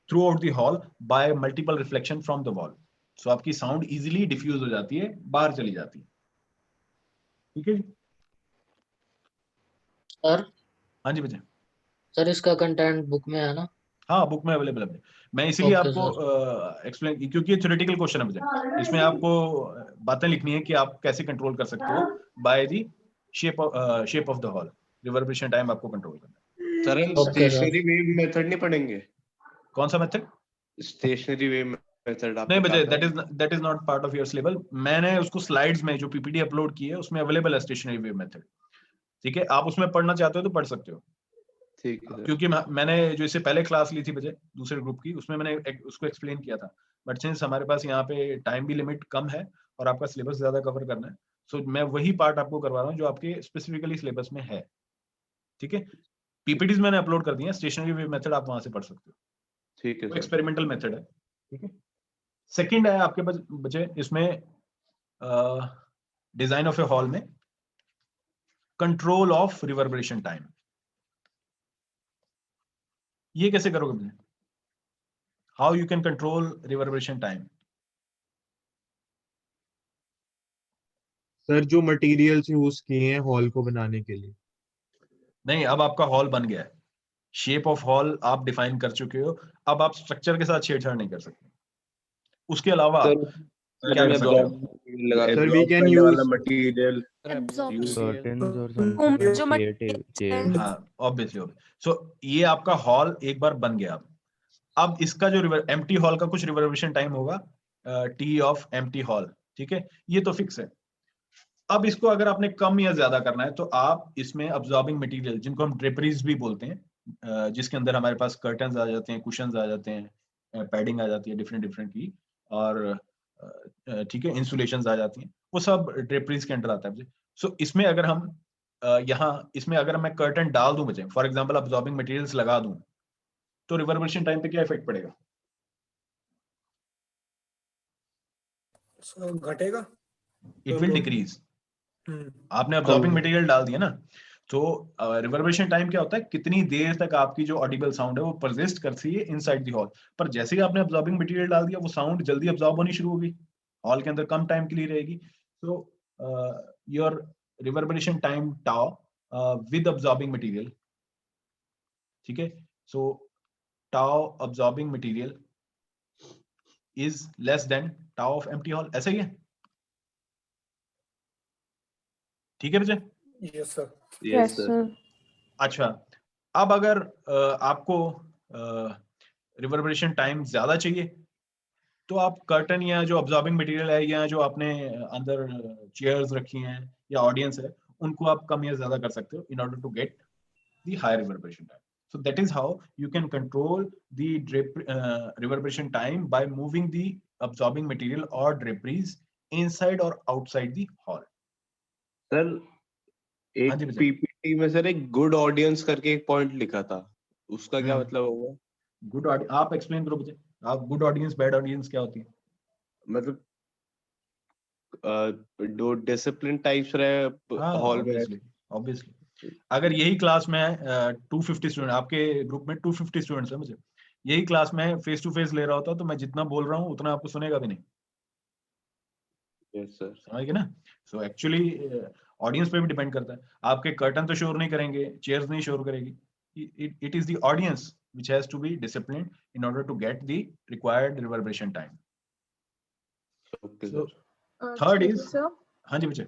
throughout the hall by multiple reflection from the wall. So आपकी साउंड इजीली डिफ्यूज हो जाती है, बाहर चली जाती है. ठीक है. सर. हाँ जी बच्चे. सर इसका कंटेंट बुक में है ना? हाँ बुक में अवेलेबल है. मैं इसीलिए आपको एक्सप्लेन, क्योंकि ये थ्योरेटिकल क्वेश्चन है मुझे. इसमें आपको बातें लिखनी है कि आप कैसे कंट्रोल कर सकते हो by the shape of the hall. Reverberation time आपको कंट्रोल करना है. सर हम स्टेशनरी वेव मेथड नहीं पढ़ेंगे? कौन सा मेथड? Stationary wave method. नहीं बच्चे, that is not part of your syllabus. मैंने उसको स्लाइड्स में जो पीपीटी अपलोड की है उसमें अवेलेबल है स्टेशनरी वेव मेथड. ठीक है. आप उसमें पढ़ना चाहते हो तो पढ़ सकते हो. ठीक है. क्योंकि मैंने जो इससे पहले क्लास ली थी बच्चे दूसरे ग्रुप की, उसमें मैंने उसको एक्सप्लेन किया था. बट सिंस हमारे पास यहाँ पे टाइम भी लिमिट कम है और आपका सिलेबस ज्यादा कवर करना है, सो मैं वही पार्ट आपको करवा रहा हूँ जो आपके स्पेसिफिकली सिलेबस में है. ठीक है. पीपीटीज मैंने अपलोड कर दी है. स्टेशनरी वेव मेथड आप वहां से पढ़ सकते हो. ठीक है. एक्सपेरिमेंटल मेथड है. ठीक है. सेकंड है आपके पास बच्चे इसमें डिजाइन ऑफ ए हॉल में कंट्रोल ऑफ रिवर्बरेशन टाइम. ये कैसे करोगे बच्चे? How you can control reverberation time? Sir जो मटेरियल्स यूज किए हैं हॉल को बनाने के लिए. नहीं, अब आपका हॉल बन गया है. शेप ऑफ हॉल आप डिफाइन कर चुके हो. अब आप स्ट्रक्चर के साथ छेड़छाड़ नहीं कर सकते. उसके अलावा क्या कर सकते हो? Sir we can use material obviously. So ये आपका हॉल एक बार बन गया. अब इसका जो एम्प्टी हॉल का कुछ रिवर्बरेशन टाइम होगा टी ऑफ एम्प्टी हॉल. ठीक है. ये तो फिक्स है. अब इसको अगर आपने कम या ज्यादा करना है तो आप इसमें अब्जॉर्बिंग मटेरियल जिनको हम ड्रेपरीज भी बोलते हैं, जिसके अंदर हमारे पास कर्टन्स आ जाते हैं, कुशन्स आ जाते हैं, पैडिंग आ जाती है डिफरेंट की, और ठीक है इंसुलेशंस आ जाती हैं, वो सब ड्रेपरीज के अंडर आता है. सो इसमें अगर हम यहाँ इसमें अगर मैं कर्टन डाल दूं मुझे, फॉर एग्जांपल अब्जॉर्बिंग मटेरियल्स लगा दूं, तो रिवर्बरेशन टाइम पे क्या इफेक्ट पड़ेगा? घटेगा. It will decrease. आपने अब्जॉर्बिंग मटेरियल डाल दिया ना, तो रिवर्बरेशन टाइम क्या होता है? कितनी देर तक आपकी जो ऑडिबल साउंड है वो परसिस्ट करती है इनसाइड द हॉल. पर जैसे ही आपने अब्जॉर्बिंग मटेरियल डाल दिया, वो साउंड जल्दी अब्जॉर्ब होनी शुरू होगी, हॉल के अंदर कम टाइम के लिए रहेगी. So your reverberation time tau with absorbing material. ठीक है. सो tau absorbing material is less than tau of empty hall. ऐसा ही है. ठीक है बच्चे? Yes sir. Yes sir. अच्छा, अब अगर आपको रिवर्बरेशन टाइम ज्यादा चाहिए तो आप कर्टन या जो अब्जॉर्बिंग मटेरियल है या जो आपने अंदर चेयर्स रखी हैं या ऑडियंस है, उनको आप कम या ज्यादा कर सकते हो in order to get the high reverberation time. So that is how you can control the reverberation time by moving the absorbing material or draperies inside or outside the hall. Sir हाँ जी एक विजय। PPT में sir एक good audience करके एक point लिखा था, उसका क्या हम्म। मतलब होगा? गुड आप एक्सप्लेन करो मुझे, आप गुड ऑडियंस बैड ऑडियंस क्या होती है? मतलब दो डिसिप्लिन टाइप्स रहे हाँ हॉल में। ऑब्वियसली अगर यही क्लास में 250 स्टूडेंट, आपके ग्रुप में 250 स्टूडेंट्स है, मुझे यही क्लास में फेस टू फेस ले रहा होता तो मैं जितना बोल रहा हूँ उतना आपको सुनेगा भी नहीं, यस सर। समझ गए ना? सो एक्चुअली ऑडियंस पे भी डिपेंड करता है। आपके कर्टन तो शोर नहीं करेंगे, चेयर्स नहीं शोर करेगी, it is the audience which has to be disciplined in order to get the required reverberation time. Okay So sir. third Excuse is, me, sir. हाँ जी बच्चे।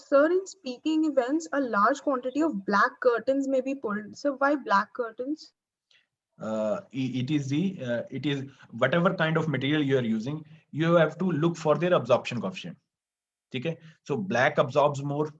Sir, in speaking events, a large quantity of black curtains may be pulled. So why black curtains? It is whatever kind of material you are using, you have to look for their absorption coefficient. ठीक है? So black absorbs more.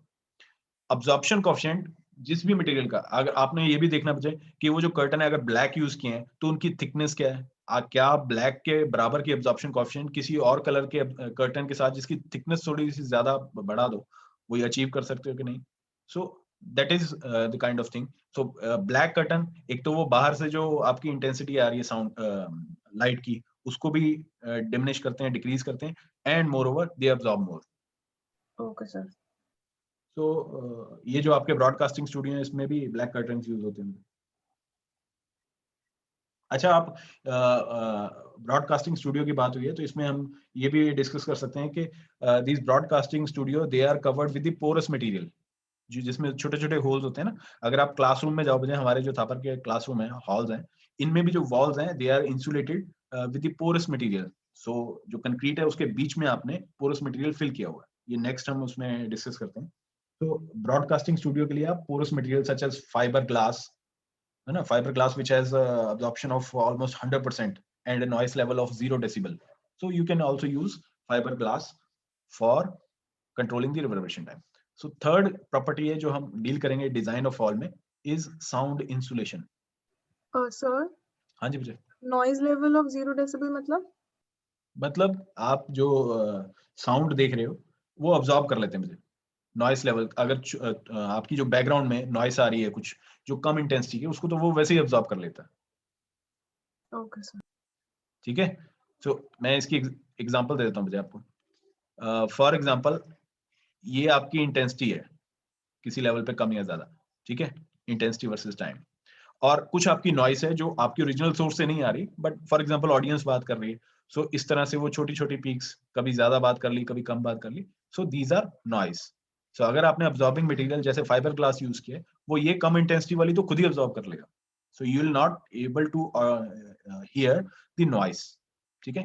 Absorption coefficient जिस भी material का, अगर आपने ये भी देखना बचे कि वो जो कर्टन है अगर ब्लैक यूज किए हैं तो उनकी थिकनेस क्या है, क्या ब्लैक के बराबर की एब्जॉर्प्शन कोएफिशिएंट किसी और कलर के कर्टन के साथ जिसकी थिकनेस थोड़ी सी ज्यादा बढ़ा दो, वो ये अचीव कर सकते हो कि नहीं? So that is the kind of thing. So black curtain, एक तो वो बाहर से जो आपकी इंटेंसिटी आ रही है साउंड लाइट की, उसको भी डिमिनिश करते हैं, डिक्रीज करते हैं, and more over they absorb more. Okay, sir. तो ये जो आपके ब्रॉडकास्टिंग स्टूडियो है इसमें भी ब्लैक कर्टन्स यूज होते हैं। अच्छा, आप ब्रॉडकास्टिंग स्टूडियो की बात हुई है तो इसमें हम ये भी डिस्कस कर सकते हैं कि this broadcasting studio they are covered with the porous material, जो जिसमें छोटे छोटे होल्स होते हैं ना। अगर आप क्लासरूम में जाओ, बजाय हमारे जो थापर के क्लासरूम है, हॉल्स हैं, इनमें भी जो वॉल्स हैं they are insulated with the porous material. So जो कंक्रीट है उसके बीच में आपने पोरस मटेरियल फिल किया हुआ है। ये नेक्स्ट हम उसमें डिस्कस करते हैं। तो ब्रॉडकास्टिंग स्टूडियो के लिए आप porous material such as fibre glass, है ना, fibre glass which has absorption of almost 100% and a noise level of 0 decibel. So you can also use fiber glass for controlling the reverberation time. So third property है जो हम deal करेंगे design of hall में is sound insulation. Sir, हाँ जी बच्चे। noise level of 0 decibel मतलब आप जो साउंड देख रहे हो वो ऑब्जॉर्ब कर लेते हैं मुझे। नॉइस लेवल, अगर आपकी जो बैकग्राउंड में नॉइस आ रही है कुछ जो कम इंटेंसिटी की, उसको तो वो वैसे ही ऑब्जॉर्ब कर लेता है। Okay, sir. ठीक है? सो मैं इसकी एग्जांपल दे देता हूँ मुझे आपको। फॉर एग्जांपल, ये आपकी इंटेंसिटी है किसी लेवल पे कम या ज्यादा, ठीक है, इंटेंसिटी वर्सेस टाइम, और कुछ आपकी नॉइस है जो आपकी ओरिजिनल सोर्स से नहीं आ रही, बट फॉर एग्जांपल ऑडियंस बात कर रही है, सो इस तरह से वो छोटी छोटी पीक्स, कभी ज्यादा बात कर ली, कभी कम बात कर ली, सो दीज आर नॉइस। सो अगर आपने अब्जॉर्बिंग मटेरियल जैसे फाइबर ग्लास यूज किया, वो ये कम इंटेंसिटी वाली तो खुद ही अब्जॉर्ब कर लेगा, so you will not able to hear the noise. ठीक है?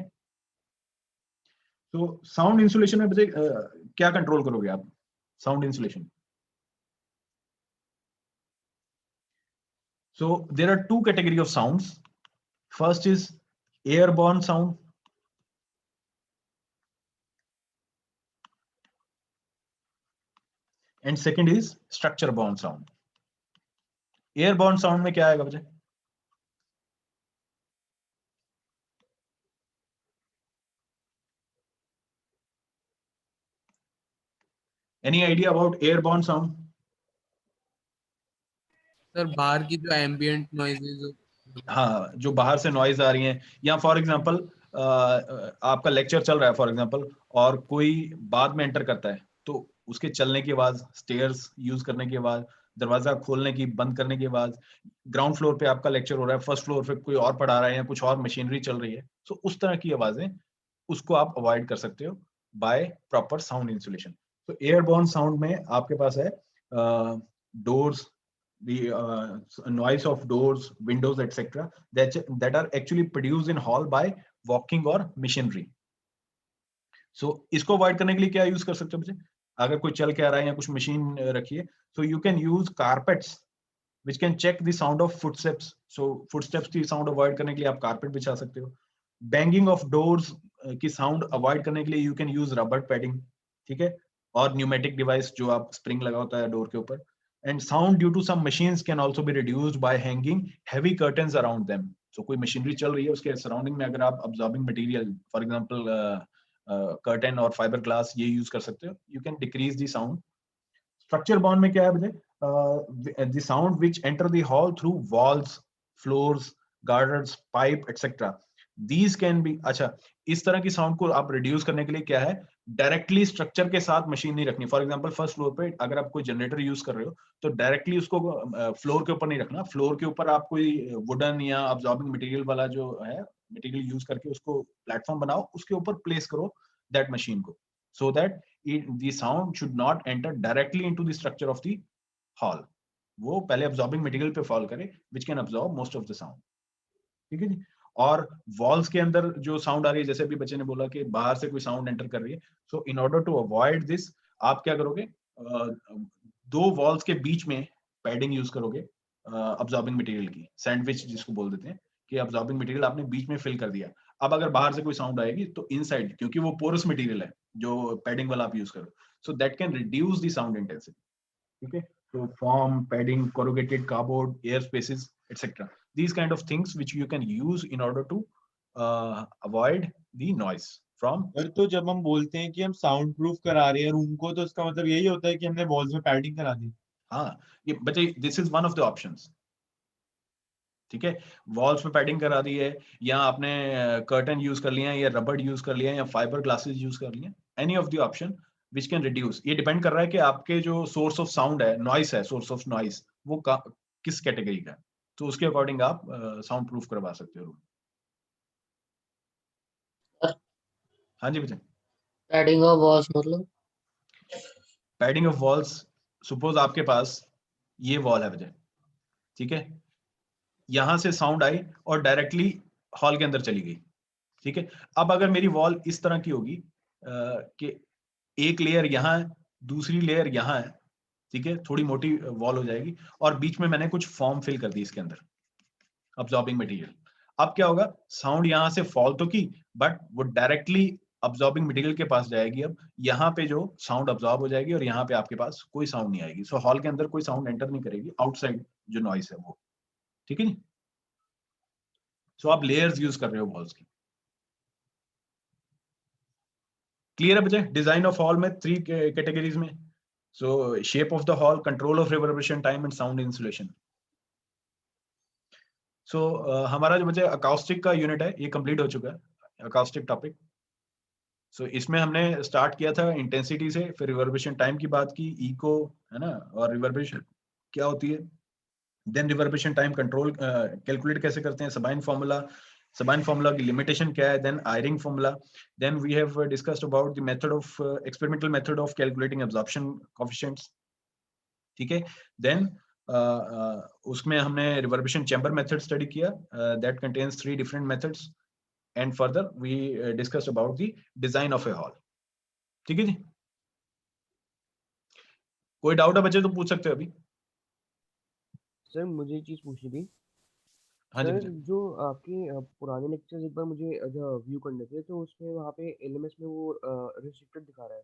तो साउंड इंसुलेशन में क्या कंट्रोल करोगे आप? Sound insulation, so there are two category of sounds. First is airborne sound, and second is structure borne sound. Airborne sound में क्या आएगा बच्चे? Any idea about airborne sound? Sir बाहर की जो एम्बिएंट नॉइजेज, हाँ, जो बाहर से नॉइज आ रही है, या फॉर एग्जांपल आपका लेक्चर चल रहा है फॉर एग्जांपल, और कोई बाद में एंटर करता है तो उसके चलने की आवाज, स्टेयर्स यूज करने की आवाज, दरवाजा खोलने की, बंद करने की आवाज, ग्राउंड फ्लोर पे आपका लेक्चर हो रहा है, फर्स्ट फ्लोर पे कोई और पढ़ा रहा है या कुछ और मशीनरी चल रही है, तो उस तरह की आवाजें, उसको आप अवॉइड कर सकते हो बाय प्रॉपर साउंड इंसुलेशन। तो एयरबोर्न साउंड में आपके पास है doors, the noise of doors, windows, etc. that are actually produced in hall by walking or machinery. So इसको अवॉइड करने के लिए क्या यूज कर सकते हो बच्चे? अगर कोई चल के आ रहा है या कुछ मशीन रखी है, so you can use carpets which can check the sound of footsteps. So footsteps की साउंड अवॉइड करने के लिए आप कारपेट बिछा सकते हो। बैंगिंग ऑफ डोर्स की साउंड अवॉइड करने के लिए you can use rubber padding, ठीक है, और न्यूमेटिक डिवाइस जो आप स्प्रिंग लगा होता है डोर के ऊपर। And sound due to some machines can also be reduced by hanging heavy curtains around them. So कोई मशीनरी चल रही है, उसके सराउंडिंग में अगर आप absorbing material, for example curtain और fiber glass ये use कर सकते हो, you can decrease the sound. Structure bound में क्या है बजे? The sound which enter the hall through walls, floors, girders, pipe etcetera, these can be. अच्छा, इस तरह की साउंड को आप रिड्यूस करने के लिए क्या है, डायरेक्टली स्ट्रक्चर के साथ मशीन नहीं रखनी। फॉर एग्जांपल फर्स्ट फ्लोर पे अगर आप कोई जनरेटर यूज कर रहे हो तो डायरेक्टली उसको फ्लोर के ऊपर नहीं रखना। फ्लोर के ऊपर आप कोई वुडन या अब्जॉर्बिंग मटेरियल वाला जो है मटेरियल यूज करके उसको प्लेटफॉर्म बनाओ, उसके ऊपर प्लेस करो दैट मशीन को, so that the sound should not enter directly into the structure of the hall. वो पहले absorbing material पे fall करे which can absorb most of the sound. ठीक है जी। और walls के अंदर जो sound आ रही है, जैसे अभी बच्चे ने बोला कि बाहर से कोई sound enter कर रही है, so in order to avoid this आप क्या करोगे, दो walls के बीच में padding use करोगे absorbing material की, sandwich जिसको बोल देते हैं कि absorbing material आपने बीच में fill कर दिया। अब अगर बाहर से कोई साउंड आएगी तो इनसाइड, क्योंकि वो पोरस मटेरियल है जो पैडिंग वाला आप यूज करो, so that can reduce the sound intensity. ठीक है, तो foam, padding, corrugated cardboard, air spaces etcetera, these kind of things which you can use in order to avoid the noise from. तो जब हम बोलते हैं कि हम साउंड प्रूफ करा रहे हैं रूम को, तो इसका मतलब यही होता है कि हमने वॉल्स में पैडिंग करा दी। हाँ, ये बच्चे this is one of the options. ठीक है, वॉल्स पे पैडिंग करा दी है, या आपने कर्टन यूज कर लिया है, या रबर यूज कर लिया है, या फाइबर ग्लासेस यूज कर लिए, any of the option which can reduce. ये डिपेंड कर रहा है कि आपके जो सोर्स ऑफ साउंड है, नॉइस है, सोर्स ऑफ नॉइस वो किस कैटेगरी का है, तो उसके अकॉर्डिंग आप साउंड प्रूफ करवा सकते हो रूम। हाँ जी बच्चे। पैडिंग ऑफ वॉल्स मतलब? पैडिंग ऑफ वॉल्स, सपोज आपके पास ये वॉल है बच्चे, ठीक है, यहां से साउंड आई और डायरेक्टली हॉल के अंदर चली गई। ठीक है, अब अगर मेरी वॉल इस तरह की होगी कि एक लेयर यहाँ है, दूसरी लेयर यहाँ है, ठीक है, थोड़ी मोटी वॉल हो जाएगी, और बीच में मैंने कुछ फॉर्म फिल कर दी इसके अंदर, अब्जॉर्बिंग मटेरियल। अब क्या होगा, साउंड यहाँ से फॉल तो की, बट वो डायरेक्टली अब्जॉर्बिंग मटेरियल के पास जाएगी। अब यहाँ पे जो साउंड अब्जॉर्ब हो जाएगी और यहाँ पे आपके पास कोई साउंड नहीं आएगी। सो हॉल के अंदर कोई साउंड एंटर नहीं करेगी, आउटसाइड जो नॉइस है वो। ठीक है जी। सो आप लेयर्स यूज कर रहे हो वॉल्स की। क्लियर है बच्चे? डिजाइन ऑफ हॉल में 3 कैटेगरीज में, so shape of the hall, control of reverberation time and sound insulation. So हमारा जो बच्चे अकाउस्टिक का यूनिट है ये कंप्लीट हो चुका है, अकाउस्टिक टॉपिक। सो इसमें हमने स्टार्ट किया था इंटेंसिटी से, फिर रिवर्बरेशन टाइम की बात की, इको है ना, और रिवर्बरेशन क्या होती है, then reverberation time control calculate कैसे करते हैं, सबीन फार्मूला की लिमिटेशन क्या है, then Eyring formula, then we have discussed about the method of experimental method of calculating absorption coefficients. ठीक है, देन उसमें हमने रिवर्बरेशन चैम्बर मेथड स्टडी किया, that contains 3 different methods, and further we discussed about the design of a hall. ठीक है जी, कोई doubt है बच्चे तो पूछ सकते हो अभी। सर मुझे एक चीज पूछनी थी। हाँ जी सर बच्चे। जो आपके पुराने लेक्चर्स एक बार मुझे व्यू करने थे, तो उसमें वहाँ पे एलएमएस में वो रिस्ट्रिक्टेड दिखा रहा है।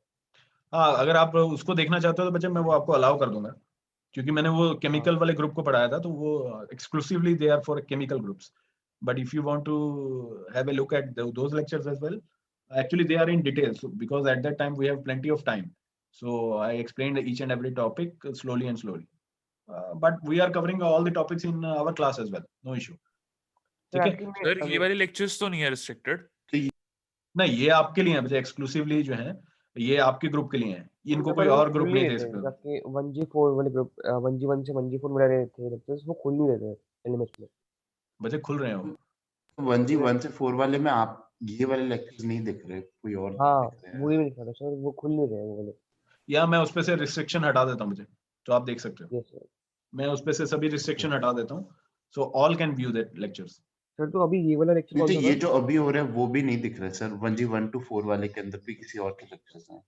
हाँ, अगर आप उसको देखना चाहते हो तो बच्चे मैं वो आपको अलाउ कर दूंगा, क्योंकि मैंने वो केमिकल वाले ग्रुप को पढ़ाया था, तो वो exclusively they are for chemical groups, but if you want to have a look at those lectures as well, actually they are in details, because at that time we have plenty of time, so I explained each and every topic slowly and slowly, but we are covering all the topics in our class as well, no issue. ठीक है sir, ये वाले lectures तो नहीं है restricted? नहीं, ये आपके लिए है बच्चे, एक्सक्लूसिवली जो है ये आपके ग्रुप के लिए हैं, इनको कोई और ग्रुप नहीं दे सकता। जबकि 1G4 वाले ग्रुप 1G1 से 1G4 में रहे थे लेक्चर्स, वो खुल नहीं रहे थे एलएमएस में। बच्चे खुल रहे हैं वो 1G1 से 4 वाले में आप ये वाले लेक्चर्स नहीं दिख रहे, कोई और हाँ दिख रहे हैं। वो ही नहीं दिखा रहा सर, वो खुल नहीं रहे वो वाले। या मैं उस पे से रिस्ट्रिक्शन हटा देता हूँ मुझे, तो आप देख सकते हो। यस सर, मैं उस पे से सभी रिस्ट्रिक्शन हटा देता हूँ, so all can view that lectures. Sir तो अभी ये वाला लेक्चर कौन सा ये था? जो अभी हो रहा है वो भी नहीं दिख रहा है सर, 1G1 to 4 वाले के अंदर भी किसी और के लेक्चर्स हैं।